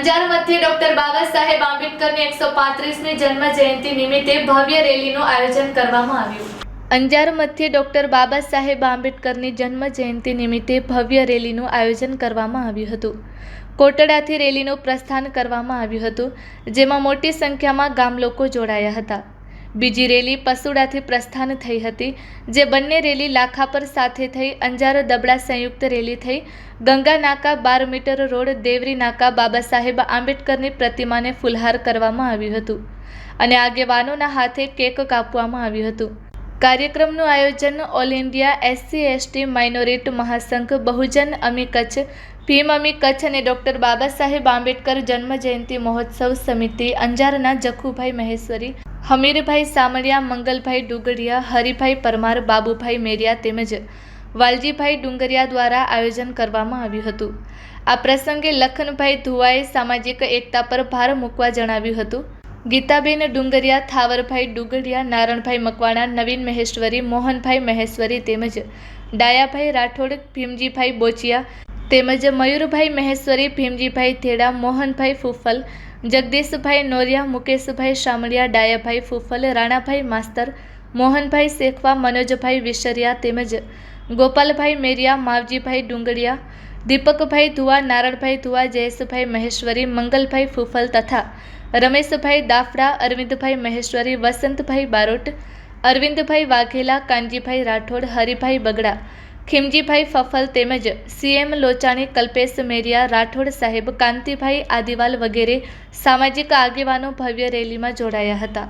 અંજાર મધ્યે ડોક્ટર બાબા સાહેબ આંબેડકરની 135મી જન્મ જયંતિ નિમિત્તે ભવ્ય રેલીનું આયોજન કરવામાં આવ્યું। અંજાર મધ્યે ડોક્ટર બાબા સાહેબ આંબેડકરની જન્મ જયંતિ નિમિત્તે ભવ્ય રેલીનું આયોજન કરવામાં આવ્યું હતું। કોટડાથી રેલીનું પ્રસ્થાન કરવામાં આવ્યું હતું, જેમાં મોટી સંખ્યામાં ગામ લોકો જોડાયા હતા। બીજી રેલી પસુડાથી પ્રસ્થાન થઈ હતી, જે બંને રેલી લાખાપર સાથે થઈ અંજાર દબડા સંયુક્ત રેલી થઈ ગંગા નાકા 12 મીટર રોડ દેવરી નાકા બાબા સાહેબ આંબેડકરની પ્રતિમાને ફૂલહાર કરવામાં આવ્યું હતું અને આગેવાનોના હાથે કેક કાપવામાં આવ્યું હતું। કાર્યક્રમનું આયોજન all India SC/ST minority Mahasangh Bahujan army Kutch, Bhim army Kutch અને ડોક્ટર બાબા સાહેબ આંબેડકર જન્મ જયંતિ મહોત્સવ સમિતિ અંજારના જખુભાઈ મહેશ્વરી, હમીરભાઈ સામળિયા, મંગલભાઈ ડુગડિયા, હરિભાઈ પરમાર, બાબુભાઈ મેરિયા તેમજ વાલજીભાઈ ડુંગરિયા દ્વારા આયોજન કરવામાં આવ્યું હતું। આ પ્રસંગે લખનભાઈ ધુવાએ સામાજિક એકતા પર ભાર મૂકવા જણાવ્યું હતું। ગીતાબેન ડુંગરિયા, થાવરભાઈ ડુગડિયા, નારણભાઈ મકવાણા, નવીન મહેશ્વરી, મોહનભાઈ મહેશ્વરી તેમજ ડાયાભાઈ રાઠોડ, ભીમજીભાઈ બોચિયા તેમજ મયુરભાઈ મહેશ્વરી, ભીમજીભાઈ ધેડા, મોહનભાઈ ફૂફલ, જગદીશભાઈ નોરિયા, મુકેશભાઈ શામળિયા, ડાયાભાઈ ફૂફલ, રાણાભાઈ માસ્તર, મોહનભાઈ શેખવા, મનોજભાઈ વિશરિયા તેમજ ગોપાલભાઈ મેરિયા, માવજીભાઈ ડુંગડિયા, દીપકભાઈ ધુવા, નારણભાઈ ધુવા, જયેશભાઈ મહેશ્વરી, મંગલભાઈ ફૂફલ તથા રમેશભાઈ દાફડા, અરવિંદભાઈ મહેશ્વરી, વસંતભાઈ બારોટ, અરવિંદભાઈ વાઘેલા, કાનજીભાઈ રાઠોડ, હરિભાઈ બગડા, ખીમજીભાઈ ફફલ તેમજ CM લોચાણી, કલ્પેશ મેરિયા, રાઠોડ સાહેબ, કાંતિભાઈ આદિવાલ વગેરે સામાજિક આગેવાનો ભવ્ય રેલીમાં જોડાયા હતા।